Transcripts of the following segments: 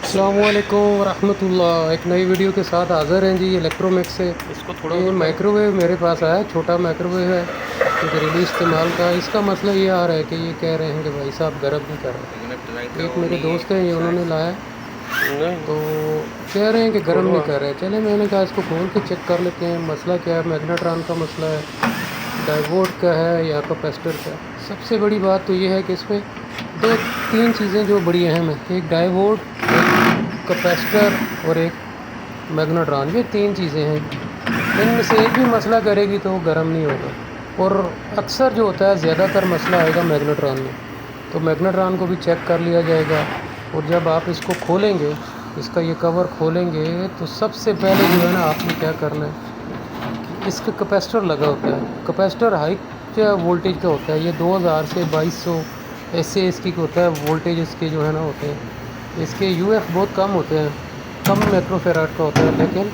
السلام علیکم ورحمۃ اللہ، ایک نئی ویڈیو کے ساتھ حاضر ہیں جی الیکٹرومیکس سے۔ اس کو تھوڑا یہ مائکرو ویو میرے پاس آیا، چھوٹا مائکرو ویو ہے گھریلو استعمال کا۔ اس کا مسئلہ یہ آ رہا ہے کہ یہ کہہ رہے ہیں کہ بھائی صاحب گرم نہیں کر رہا۔ ایک میرے دوست ہیں، یہ انہوں نے لایا تو کہہ رہے ہیں کہ گرم نہیں کر رہے۔ چلے میں نے کہا اس کو کھول کے چیک کر لیتے ہیں مسئلہ کیا ہے، میگناٹران کا مسئلہ ہے، ڈائیوڈ کا ہے یا کیپیسٹر کا۔ سب سے بڑی بات تو یہ ہے کہ اس میں تین چیزیں جو بڑی اہم ہیں، ایک ڈائیوڈ، ایک کیپیسٹر اور ایک میگناٹران، یہ تین چیزیں ہیں۔ ان میں سے ایک بھی مسئلہ کرے گی تو وہ گرم نہیں ہوگا، اور اکثر جو ہوتا ہے زیادہ تر مسئلہ آئے گا میگناٹران میں۔ تو میگناٹران کو بھی چیک کر لیا جائے گا، اور جب آپ اس کو کھولیں گے، اس کا یہ کور کھولیں گے تو سب سے پہلے جو ہے نا آپ نے کیا کرنا ہے کہ اس کا کیپیسٹر لگا ہوتا ہے۔ کیپیسٹر ہائی وولٹیج کا ہوتا ہے، یہ 2000 سے 2200 ایسے اس کی ہوتا ہے وولٹیج، اس کے جو ہے نا ہوتے ہیں۔ اس کے یو ایف بہت کم ہوتے ہیں، کم مائکرو فیراڈ کا ہوتا ہے، لیکن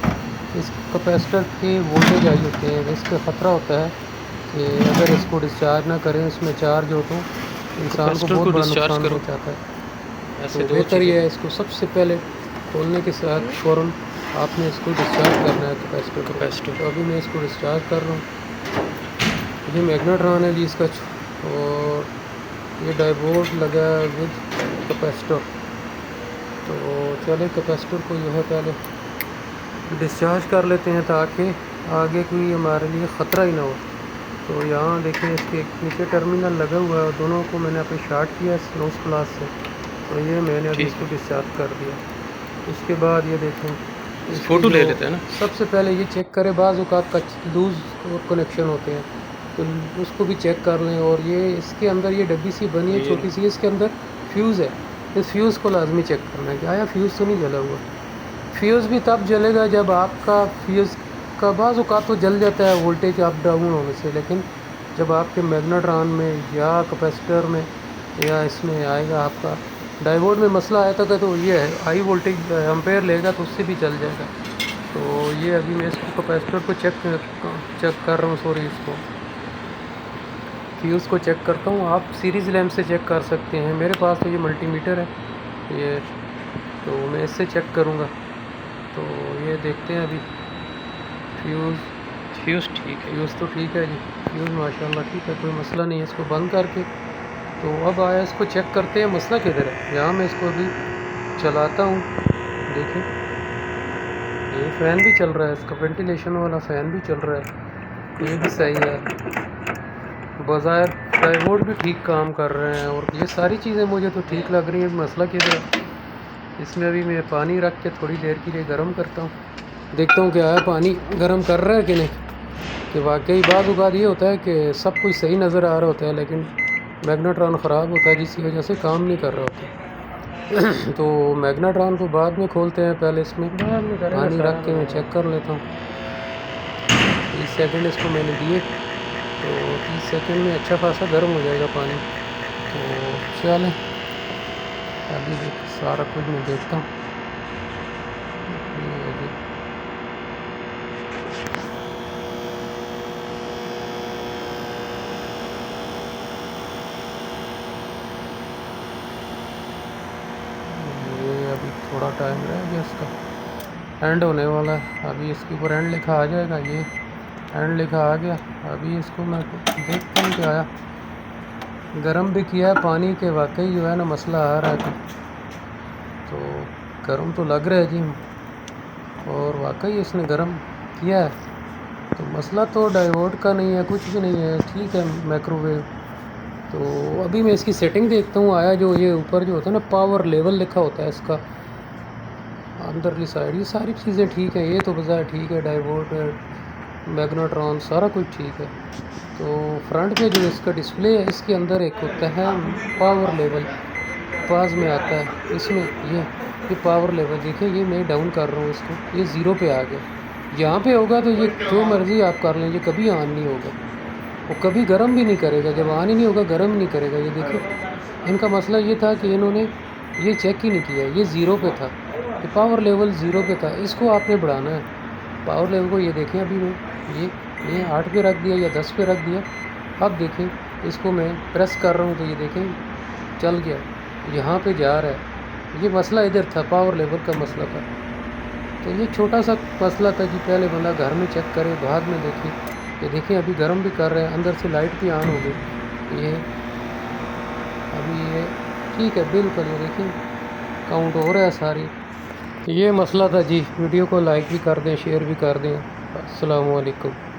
اس کیپیسٹر کی وولٹیج ہائی ہوتے ہیں۔ اس کا خطرہ ہوتا ہے کہ اگر اس کو ڈسچارج نہ کریں، اس میں چارج ہو تو انسان کو بہت بڑا نقصان پہنچاتا ہے۔ تو بہتر یہ ہے اس کو سب سے پہلے کھولنے کے ساتھ فوراً آپ نے اس کو ڈسچارج کرنا ہے کیپیسٹر کو۔ تو ابھی میں اس کو ڈسچارج کر رہا ہوں۔ یہ میگناٹران ہے جی اس کا، اور یہ ڈائیوڈ لگا ہے ود کیپیسٹر۔ تو چلے کیپیسٹر کو جو ہے پہلے ڈسچارج کر لیتے ہیں تاکہ آگے کوئی ہمارے لیے خطرہ ہی نہ ہو۔ تو یہاں دیکھیں اس کے نیچے ٹرمینل لگا ہوا ہے، اور دونوں کو میں نے اپنے شارٹ کیا نوز پلاس سے۔ تو یہ میں نے ابھی اس کو ڈسچارج کر دیا۔ اس کے بعد یہ دیکھیں فوٹو لے لیتے ہیں نا، سب سے پہلے یہ چیک کریں، بعض اوقات کا لوز کنیکشن ہوتے ہیں تو اس کو بھی چیک کر لیں۔ اور یہ اس کے اندر یہ ڈبی سی بنی ہے چھوٹی سی، اس کے اندر فیوز ہے، اس فیوز کو لازمی چیک کرنا ہے کہ آیا فیوز تو نہیں جلا ہوا۔ فیوز بھی تب جلے گا جب آپ کا فیوز کا بعض اوقات تو جل جاتا ہے وولٹیج اپ ڈاؤن ہونے سے، لیکن جب آپ کے میگناٹران میں یا کیپیسٹر میں یا اس میں آئے گا آپ کا ڈائیوڈ میں مسئلہ آیا تھا تو یہ ہے ہائی وولٹیج امپیئر لے گا تو اس سے بھی چل جائے گا۔ تو یہ ابھی میں اس کو کیپیسٹر کو چیک کر رہا ہوں، سوری اس کو فیوز کو چیک کرتا ہوں۔ آپ سیریز لیمپ سے چیک کر سکتے ہیں، میرے پاس تو یہ ملٹی میٹر ہے یہ، تو میں اس سے چیک کروں گا۔ تو یہ دیکھتے ہیں ابھی فیوز ٹھیک ہے، فیوز تو ٹھیک ہے جی، فیوز ماشاء اللہ ٹھیک ہے، کوئی مسئلہ نہیں ہے۔ اس کو بند کر کے تو اب آیا اس کو چیک کرتے ہیں مسئلہ کدھر ہے۔ یہاں میں اس کو ابھی چلاتا ہوں، دیکھیں یہ فین بھی چل رہا ہے، اس کا وینٹیلیشن والا فین بھی چل رہا ہے، یہ بھی صحیح ہے۔ بظاہر ڈائیوڈ بھی ٹھیک کام کر رہے ہیں، اور یہ ساری چیزیں مجھے تو ٹھیک لگ رہی ہیں۔ مسئلہ کدھر ہے؟ اس میں ابھی میں پانی رکھ کے تھوڑی دیر کے لیے گرم کرتا ہوں، دیکھتا ہوں کہ آیا پانی گرم کر رہا ہے کہ نہیں۔ کہ واقعی بعض اوقات یہ ہوتا ہے کہ سب کچھ صحیح نظر آ رہا ہوتا ہے لیکن میگناٹران خراب ہوتا ہے، جس کی وجہ سے کام نہیں کر رہا ہوتا۔ تو میگناٹران کو بعد میں کھولتے ہیں، پہلے اس میں پانی رکھ کے میں چیک کر لیتا ہوں۔ 30 سیکنڈ اس کو میں نے دیے، تو 30 سیکنڈ میں اچھا خاصا گرم ہو جائے گا پانی۔ تو چلیں ابھی سارا کچھ میں دیکھتا ہوں۔ یہ ابھی تھوڑا ٹائم رہ گیا، اس کا اینڈ ہونے والا ہے، ابھی اس کے اوپر اینڈ لکھا آ جائے گا۔ یہ اینڈ لکھا آ گیا، ابھی اس کو میں دیکھتا ہوں کہ آیا گرم بھی کیا ہے پانی کے، واقعی جو ہے نا مسئلہ آ رہا ہے تو گرم تو لگ رہا ہے جی، اور واقعی اس نے گرم کیا ہے۔ تو مسئلہ تو ڈائیوڈ کا نہیں ہے، کچھ بھی نہیں ہے، ٹھیک ہے مائکرو ویو۔ تو ابھی میں اس کی سیٹنگ دیکھتا ہوں، آیا جو یہ اوپر جو ہوتا ہے نا پاور لیول لکھا ہوتا ہے اس کا اندرلی سائڈ، یہ ساری چیزیں ٹھیک ہیں، یہ تو بظاہر ٹھیک ہے، ڈائیوڈ میگناٹران سارا کچھ ٹھیک ہے۔ تو فرنٹ پہ جو اس کا ڈسپلے ہے، اس کے اندر ایک ہوتا ہے پاور لیول، پاس میں آتا ہے اس میں یہ پاور لیول، دیکھیں یہ میں ڈاؤن کر رہا ہوں اس کو، یہ 0 پہ آ گیا۔ یہاں پہ ہوگا تو یہ جو مرضی آپ کر لیں، یہ کبھی آن نہیں ہوگا، وہ کبھی گرم بھی نہیں کرے گا، جب آن ہی نہیں ہوگا گرم نہیں کرے گا۔ یہ دیکھیں ان کا مسئلہ یہ تھا کہ انہوں نے یہ چیک ہی نہیں کیا، یہ 0 پہ تھا، یہ پاور لیول 0 پہ تھا، اس کو آپ نے بڑھانا ہے پاور لیول کو۔ یہ دیکھیں ابھی میں یہ 8 پہ رکھ دیا یا 10 پہ رکھ دیا، اب دیکھیں اس کو میں پریس کر رہا ہوں تو یہ دیکھیں چل گیا، یہاں پہ جا رہا ہے، یہ مسئلہ ادھر تھا، پاور لیول کا مسئلہ تھا. تو یہ چھوٹا سا مسئلہ تھا جی. پہلے بندہ گھر میں چیک کرے، بعد میں دیکھے. یہ دیکھیں ابھی گرم بھی کر رہے ہیں، اندر سے لائٹ بھی آن ہو گئی. یہ ابھی یہ ٹھیک ہے بالکل. یہ دیکھیں کاؤنٹ ہو رہا ہے ساری. یہ مسئلہ تھا جی. ویڈیو کو لائک بھی کر دیں، شیئر بھی کر دیں. السلام علیکم.